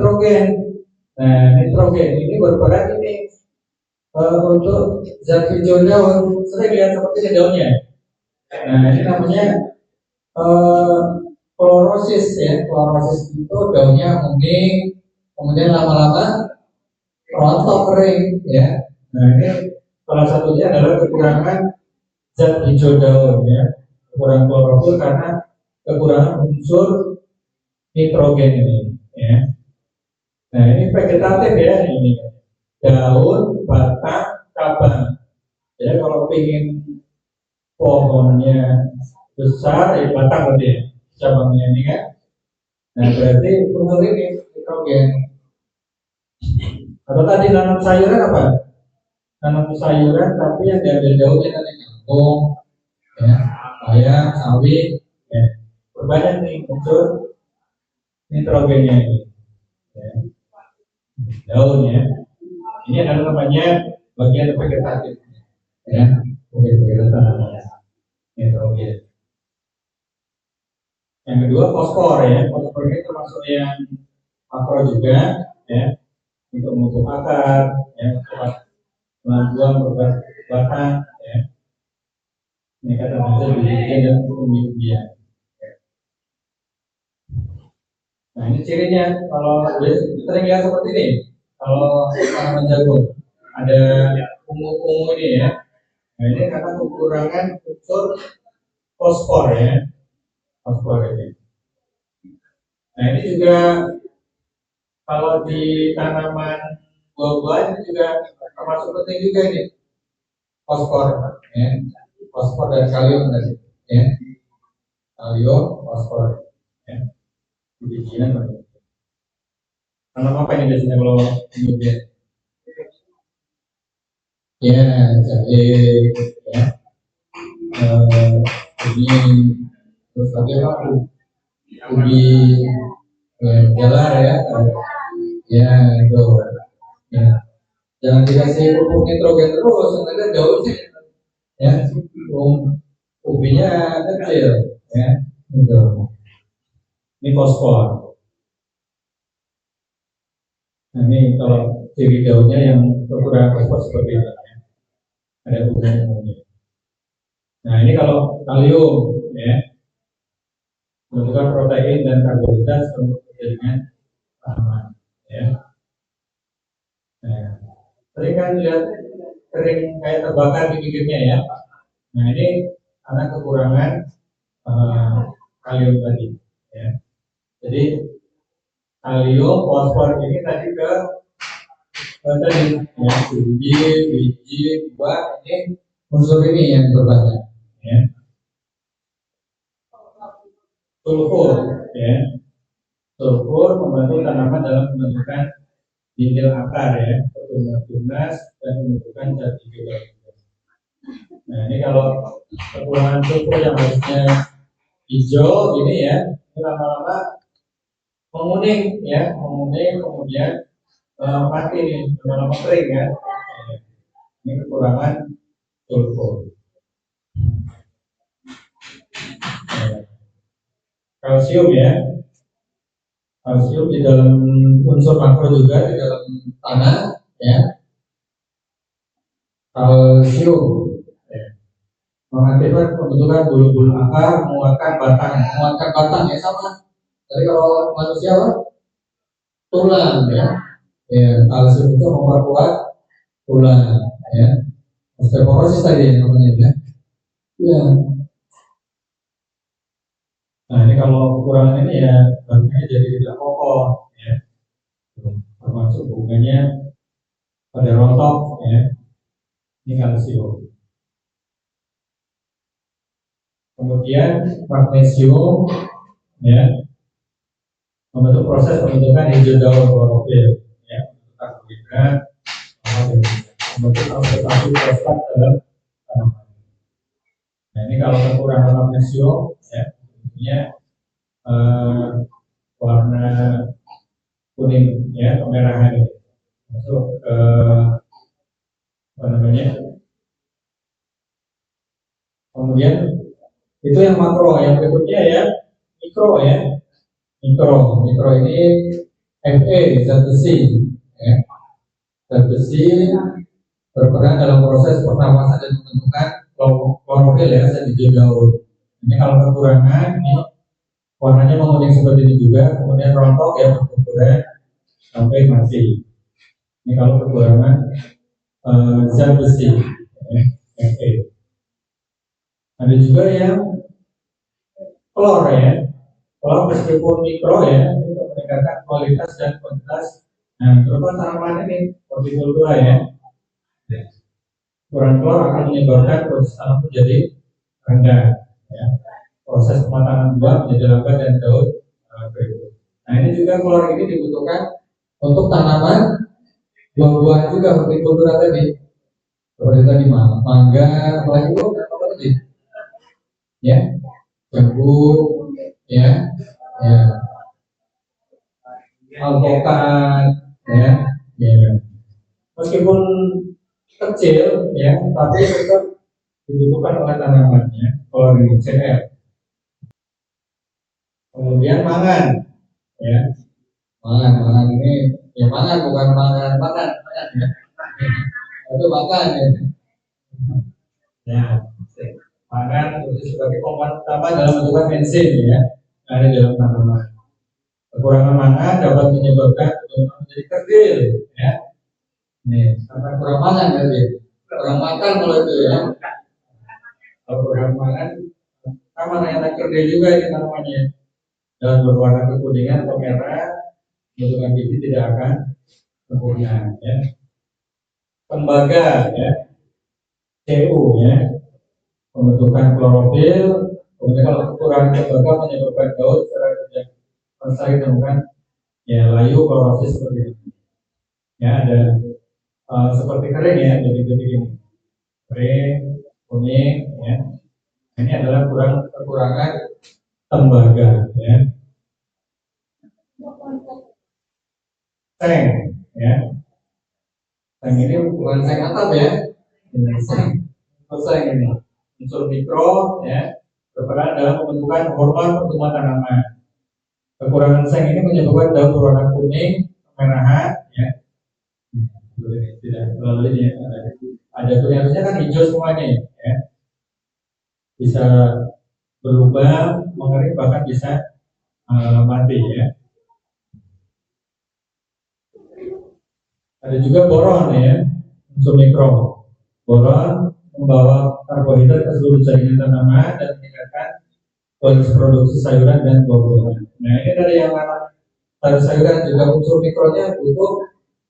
nitrogen. Nah, nitrogen ini berperan ini untuk zat hijau daun. Sering lihat seperti ini daunnya. Nah, ini namanya klorosis ya. Klorosis itu daunnya kuning, kemudian lama-lama rontok kering ya. Nah, ini salah satunya adalah kekurangan zat hijau daun ya. Kekurangan klorofil karena kekurangan unsur nitrogen ini ya. Nah, ini vegetatif ya, ini daun, batang, cabang. Jadi kalau ingin pohonnya besar, ya batang berarti ya, cabangnya ini kan. Nah, berarti unsur ini nitrogen. Atau tadi nanam sayuran apa? Nanam sayuran tapi yang diambil daunnya tadi kangkung, ya, bayam, sawit, ya. Berbanyak nih unsur nitrogennya ini. Ya. Daun ya. Ini adalah namanya bagian vegetatif. Ya, bagian vegetatif nitrogen. Yang kedua fosfor ya. Fosfor ini termasuk yang makro juga ya. Untuk memupuk akar, ya, buang batang, ya. Ini kata-kata bijian dan umbi-umbian. Nah, ini cirinya kalau sering lihat seperti ini. Kalau tanaman jagung ada ungu-ungu ini ya. Nah, ini karena kekurangan unsur fosfor ya. Fosfor ini. Nah, ini juga kalau di tanaman buah-buahan ini juga termasuk penting juga ini fosfor ya. Fosfor dan kalium tadi ya. Kalium, fosfor ya. Bijian banyak. Tanam apa ini biasanya kalau bijian? Ya, jahe, ya, ini terus lagi apa? Ubi, ya, jalar ya, ya itu, ya. Jangan dikasih pupuk nitrogen terus, nanti daunnya, ya, ubinya kecil, ya, itu. Ini fosfor. Nah, ini kalau ciri daunnya yang kekurangan fosfor seperti ini, ya. Ada ungu-ungunya. Nah, ini kalau kalium, ya, menentukan protein dan karbohidrat untuk jaringan tanaman, ya. Nah, sering kan lihat kering kayak terbakar di pinggirnya ya. Nah, ini karena kekurangan kalium tadi, ya. Jadi kalium, fosfor ini tadi ke tadi ya, biji, buah ini unsur ini yang berbanyak, ya. Sulfur, ya. Sulfur membantu tanaman dalam pembentukan dintil akar ya, pertumbuhan tunas dan pembentukan zat hijau daun. Nah, ini kalau kekurangan sulfur yang harusnya hijau ini ya, ini lama-lama menguning ya, menguning kemudian mati nih, lama-lama kering ya. Ini kekurangan sulfur. Kalsium ya, kalsium di dalam unsur makro juga di dalam tanah ya. Kalsium ya, mengakibatkan pembentukan bulu-bulu akar, menguatkan batang ya sama. Jadi kalau manusia tulang ya, ya kalsium itu memperkuat tulang ya. Osteoporosis tadi namanya ya. Ya. Nah, ini kalau kekurangan ini ya barunya jadi tidak kokoh ya. Termasuk hubungannya pada rontok ya. Ini kalsium. Kemudian magnesium ya, membentuk proses pembentukan hijau daun klorofil ya, karbohidrat, membentuk oksidatif fosfat dalam tanaman. Nah, ini kalau kekurangan magnesium ya, tentunya warna kuning ya, kemerahan ini masuk ke apa namanya. Kemudian itu yang makro, yang berikutnya ya mikro ya. Mikro ini Fe, zat besi, ya. Zat besi berperan dalam proses pernapasan dan pembentukan klorofil ya, zat hijau daun. Ini kalau kekurangan, ini warnanya menguning seperti ini juga, kemudian rontok ya berkumpulan sampai mati. Ini kalau kekurangan zat besi, ya, Fe. Ada juga yang klor ya, klor meskipun mikro ya, untuk meningkatkan kualitas dan kuantitas. Nah, terutama tanaman ini hortikultura ya, kurang klor akan menyebabkan proses tanam menjadi rendah. Ya. Proses pematangan buah menjadi lambat dan daun berikut. Nah, ini juga klor ini dibutuhkan untuk tanaman buah-buahan juga hortikultura tadi. Seperti tadi mangga, apalagi itu apa tadi? Ya, jambu, ya, ya, alpukat, ya, ya. Meskipun kecil, ya, tapi tetap dibutuhkan oleh tanamannya. Kalau di CR. Kemudian mangan, ya, mangan ini, ya mangan bukan mangan ya. Itu makan ya. Ya, mangan itu sebagai komponen utama dalam bentukan enzim ya, ada dalam tanaman. Kekurangan mangan dapat menyebabkan tanaman menjadi kerdil, ya. Nih, karena kurang mangan tadi, kurang makan kalau itu ya. Kalau kurang mangan, sama yang kerdil juga ini tanamannya. Dan berwarna kekuningan atau merah, bentukan biji tidak akan sempurna. Ya. Tembaga, ya, CU ya, pembentukan klorofil. Kemudian kalau kekurangan tembaga menyebabkan daun secara tidak selesai ditemukan ya layu klorofil seperti ini. Ya ada seperti kering ya, jadi ini kering, kuning ya. Ini adalah kekurangan tembaga ya. Seng ya. Seng ini bukan seng atap ya. Seng ini unsur mikro ya, berperan dalam pembentukan hormon pertumbuhan tanaman. Kekurangan seng ini menyebabkan daun berwarna kuning, kemerahan ya. Tidak terlalu ini ya. Ada kuning, harusnya kan hijau semuanya ya. Bisa berubah, mengering, bahkan bisa mati ya. Ada juga boron ya, unsur mikro. Boron membawa karbohidrat ke seluruh jaringan tanaman dan meningkatkan kualitas produksi sayuran dan buah-buahan. Nah ini dari yang mana sayuran juga unsur mikronya butuh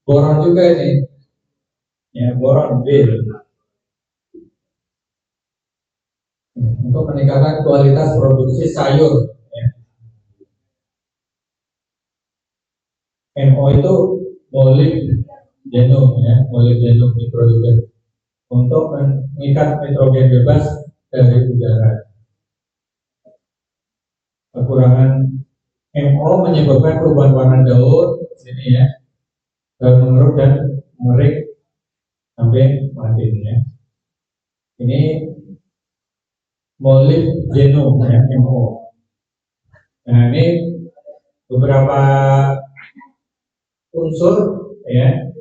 boron juga ini. Ya boron B. Untuk meningkatkan kualitas produksi sayur. Ya. MO itu molybdenum ya, molybdenum mikronutrien untuk mengikat nitrogen bebas dari udara. Kekurangan MO menyebabkan perubahan warna daun ini ya, daun mengerut dan mengering sampai mati ya. Ini molybdenum ya, MO. Nah ini beberapa unsur ya,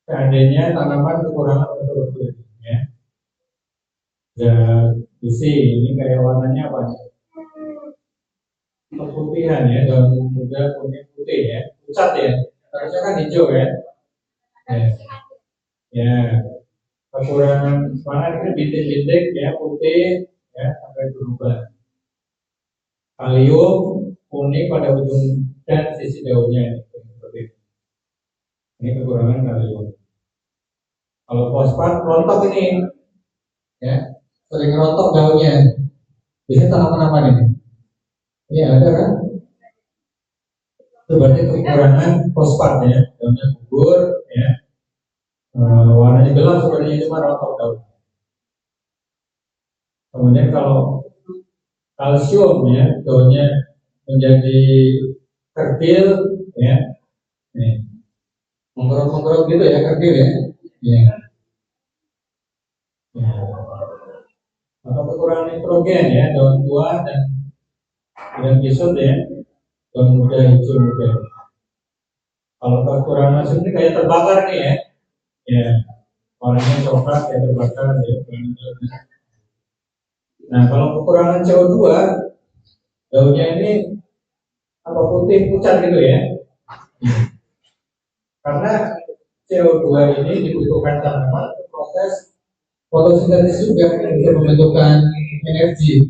seandainya tanaman kekurangan unsur-unsur ya. Dan besi ini kayak warnanya apa? Keputihan ya, daun muda kuning putih ya, pucat ya. Harusnya kan hijau ya. Ya, kekurangan semangat ini bintik-bintik ya, putih ya sampai berubah. Kalium kuning pada ujung dan sisi daunnya seperti ini. Ini kekurangan kalium. Kalau fosfat rontok ini ya, sering rontok daunnya. Biasanya tanaman apa ini? Ini ada kan? Itu berarti kekurangan fosfat ya, daunnya gugur ya, warnanya gelap sebenarnya cuma rontok daun. Kemudian kalau kalsium ya, daunnya menjadi kerdil ya, mengkerut-mengkerut gitu ya, kerdil ya. Ya. Ya. Atau kekurangan nitrogen ya, daun tua dan kisut ya, daun muda hijau muda. Kalau kekurangan natrium ini kayak terbakar nih ya. Ya, warnanya coklat kayak terbakar ya. Nah, kalau kekurangan CO2, daunnya ini apa putih pucat gitu ya. Karena CO2 ini dibutuhkan tanaman untuk proses fotosintesis juga untuk membentukkan energi.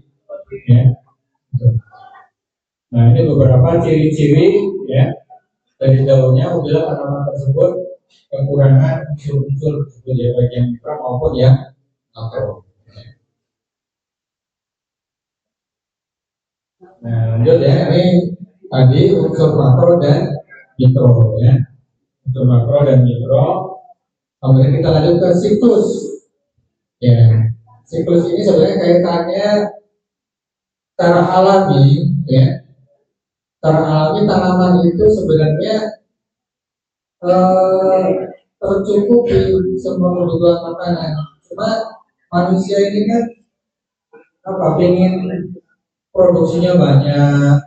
Ya. Nah, ini beberapa ciri-ciri ya dari daunnya apabila tanaman tersebut kekurangan unsur-unsur tersebut ya, baik yang mikro maupun yang makro. Nah, lanjut ya, ini tadi unsur makro dan mikro ya. Unsur makro dan mikro. Kemudian kita lanjut ke siklus. Ya, siklus ini sebenarnya kaitannya secara alami ya. Secara alami tanaman itu sebenarnya tercukupi semua kebutuhan makanan. Cuma manusia ini kan apa? Pengen produksinya banyak,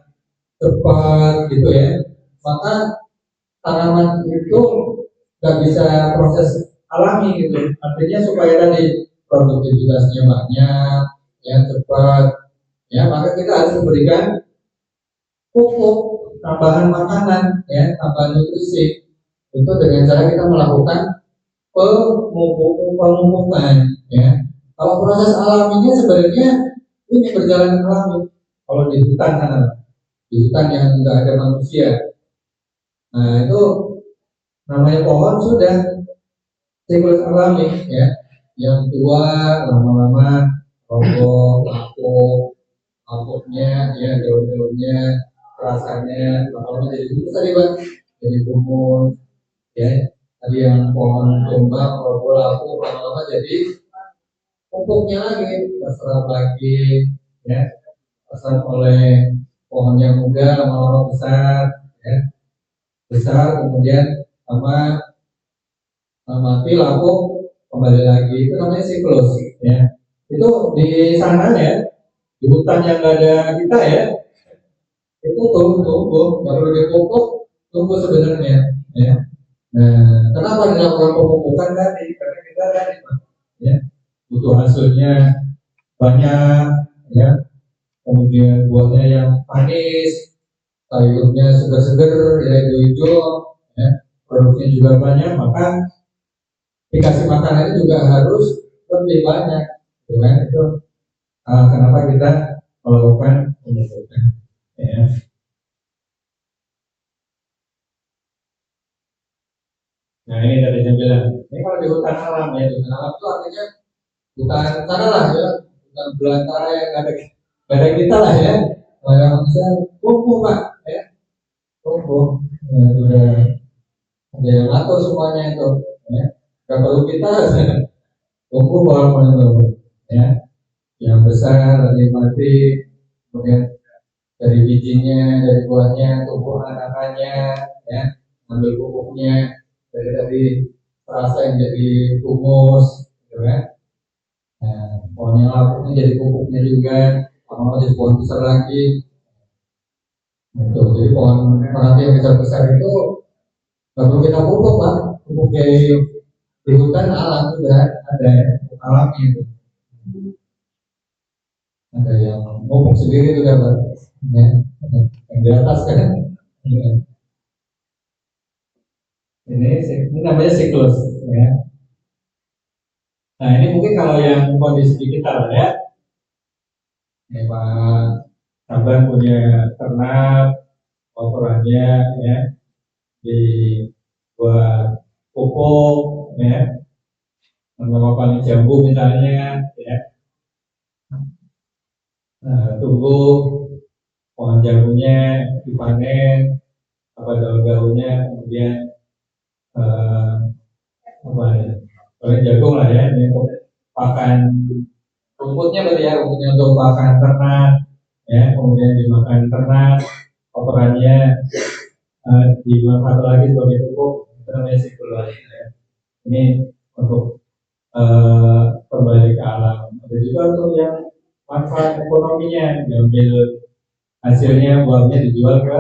cepat gitu ya. Maka tanaman itu nggak bisa proses alami gitu. Artinya supaya tadi produktivitasnya banyak, ya cepat, ya maka kita harus memberikan pupuk, tambahan makanan, ya tambahan nutrisi. Itu dengan cara kita melakukan pemupukan, ya. Kalau proses alaminya sebenarnya ini berjalan alami. Kalau di hutan sana, di hutan yang tidak ada manusia, nah itu namanya pohon sudah siklus alami, ya. Yang tua lama-lama roboh, lapuknya, ya daun-daunnya, rasanya lama-lama jadi gumus tadi bang, jadi gumus, ya. Tadi yang pohon tumbang, roboh, lapuk, lama-lama jadi pupuknya lagi, terserap lagi, ya. Terserap oleh pohon yang muda, lama-lama besar, ya. Besar, kemudian sama mati, lapuk, kembali lagi. Itu namanya siklus, ya. Itu di sana ya, di hutan yang nggak ada kita ya, itu tumbuh, baru dipupuk, tumbuh sebenarnya, ya. Nah, kenapa dilakukan pemupukan tadi? Karena kita tadi, ya, butuh hasilnya banyak, ya. Kemudian buahnya yang manis, sayurnya segar-segar, ya hijau-hijau, ya. Produksinya juga banyak, maka dikasih makanannya juga harus lebih banyak, gitu kan? Itu kenapa kita melakukan pemupukan, ya. Nah ini tadi saya bilang, ini kalau di hutan alam ya, di hutan alam itu artinya hutan sana lah ya, hutan belantara yang ada kita lah ya, yang bisa tumbuh pak, ya, tumbuh, ya, sudah ada yang ngatur semuanya itu, ya, nggak perlu kita tumbuh pohon-pohon, ya, yang besar dari mati, kemudian dari bijinya, dari buahnya, tumbuh anakannya, ya, ambil pupuknya, dari terasa yang jadi humus, gitu kan? Nah, pohon yang lapuknya jadi pupuknya juga, lama jadi pohon besar lagi. Gitu. Jadi pohon nanti yang besar-besar itu nggak perlu kita pupuk pak, pupuk di hutan alam sudah ada ya, alamnya itu. Ada yang pupuk sendiri juga pak, ya, yang di atas kan. Ya. Ini namanya siklus, ya. Nah ini mungkin kalau yang kondisi di kita lah ya. Ya Pak Saban punya ternak, kotorannya ya dibuat pupuk ya, sama paling jambu misalnya ya. Nah, tumbuh pohon jambunya dipanen, apa daun-daunnya kemudian eh, apa ya, paling jagung lah ya, ini untuk pakan rumputnya berarti ya, rumputnya untuk pakan ternak ya, kemudian dimakan ternak, kotorannya dimanfaatkan lagi sebagai pupuk, itu namanya sirkulasi ya. Ini untuk kembali ke alam. Ada juga untuk yang manfaat ekonominya, diambil hasilnya buahnya dijual ke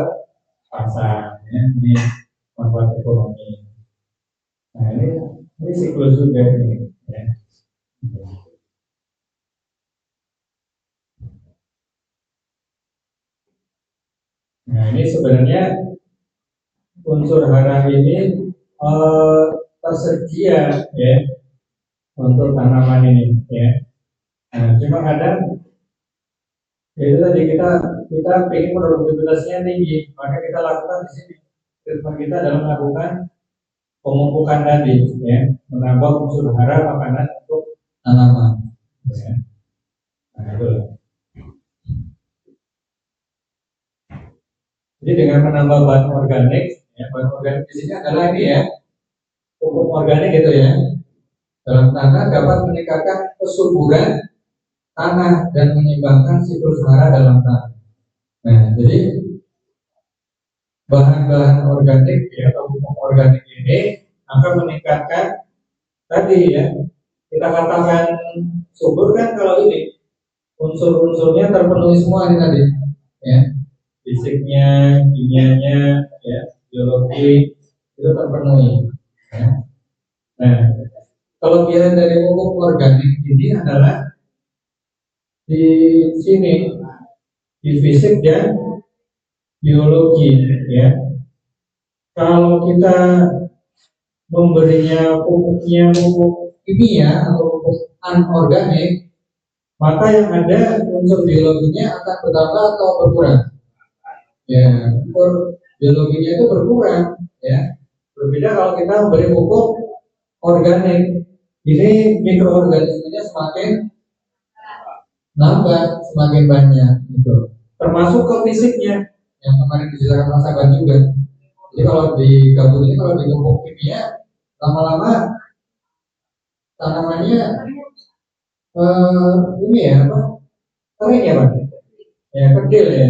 pasar ya. Ini manfaat ekonomi. Nah ini siklus juga ini. Ya. Nah ini sebenarnya unsur hara ini tersedia ya untuk tanaman ini ya. Nah cuma kadang itu tadi kita ingin produktivitasnya tinggi, maka kita lakukan di sini. Treatment kita adalah melakukan pemupukan tadi ya, menambah unsur hara makanan untuk tanaman. Ya. Nah itu. Jadi dengan menambah bahan organik, ya, bahan organik di sini adalah ini ya, pupuk organik gitu ya. Dalam tanah dapat meningkatkan kesuburan tanah dan menyeimbangkan siklus hara dalam tanah. Nah, jadi bahan-bahan organik ya atau pupuk organik ini akan meningkatkan tadi ya. Kita katakan subur kan kalau ini unsur-unsurnya terpenuhi semua ini tadi ya. Fisiknya, kimianya, ya, biologi itu terpenuhi. Ya. Nah, kelebihan dari pupuk organik ini adalah di sini di fisik dan biologi ya. Kalau kita memberinya pupuknya pupuk kimia atau pupuk anorganik, maka yang ada unsur biologinya akan bertambah atau berkurang. Ya, unsur biologinya itu berkurang ya. Berbeda kalau kita memberi pupuk organik, ini mikroorganismenya semakin nambah, semakin banyak gitu. Termasuk ke fisiknya yang kemarin dijelaskan Mas Aban juga. Jadi kalau di gabut ini kalau di pupuk kimia lama-lama tanamannya ini ya apa? Kering ya Pak? Ya kecil ya.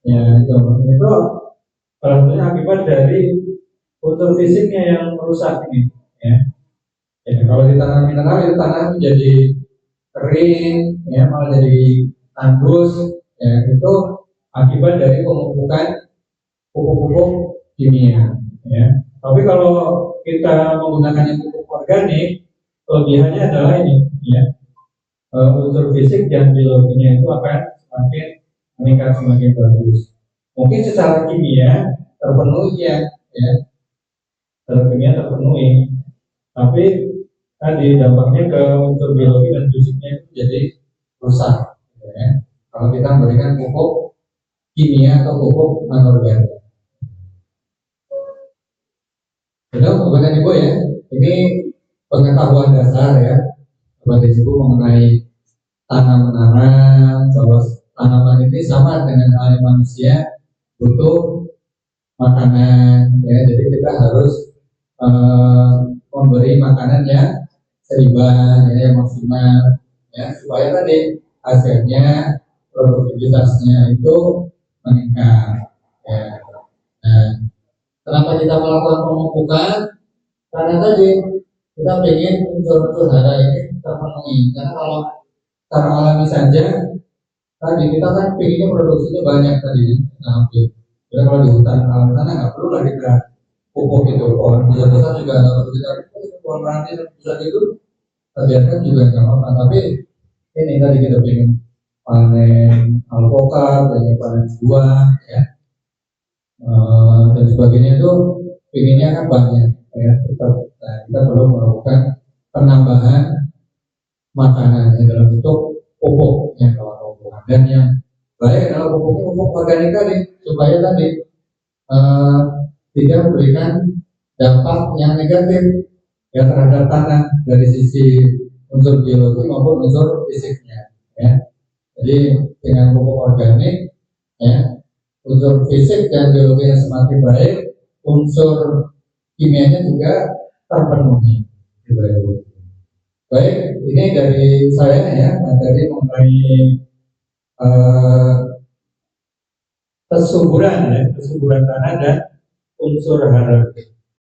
Ya itu salah satunya akibat dari unsur fisiknya yang merusak ini. Ya. Ya, kalau di tanah mineral itu tanah menjadi kering, ya malah jadi tandus, ya itu akibat dari pemupukan pupuk-pupuk kimia. Ya. Tapi kalau kita menggunakan pupuk organik, kelebihannya adalah ini, ya unsur fisik dan biologinya itu akan semakin meningkat, semakin bagus. Mungkin secara kimia terpenuhi ya, secara kimia terpenuhi, tapi tadi dampaknya ke unsur biologi dan fisiknya itu jadi rusak. Ya. Kalau kita memberikan pupuk kimia atau pupuk anorganik. Jadi Bapak Ibu ya, ini pengetahuan dasar ya, Bapak Ibu mengenai tanam-menanam, bahwa tanaman ini sama dengan halnya manusia butuh makanan ya, jadi kita harus memberi makanan yang seimbang ya, yang maksimal ya, supaya tadi hasilnya produktivitasnya itu meningkat ya. Nah, kenapa kita melakukan pemupukan? Karena tadi kita ingin unsur-unsur hara ini terpenuhi. Karena kalau secara alami saja tadi kita kan pengennya produksinya banyak tadi ya. Nah, jadi kalau di hutan alam sana nggak perlu lah kita pupuk itu, pohon besar-besar juga nggak perlu kita pupuk, pohon ranting besar itu terbiarkan juga nggak apa-apa. Tapi ini tadi kita pengen panen alpukat, pengen panen buah ya, dan sebagainya itu pengennya kan banyak ya. Tetap nah, kita perlu melakukan penambahan makanan yang dalam bentuk pupuk yang kalau pupuk, dan yang baik adalah pupuknya pupuk organik tadi, supaya tadi tidak memberikan dampak yang negatif ya terhadap tanah dari sisi unsur biologi maupun unsur fisiknya ya. Jadi dengan pupuk organik ya, unsur fisik dan biologi yang semakin baik, unsur kimianya juga terpenuhi. Baik, ini dari saya ya, dari mengenai kesuburan ya, kesuburan tanah dan unsur hara.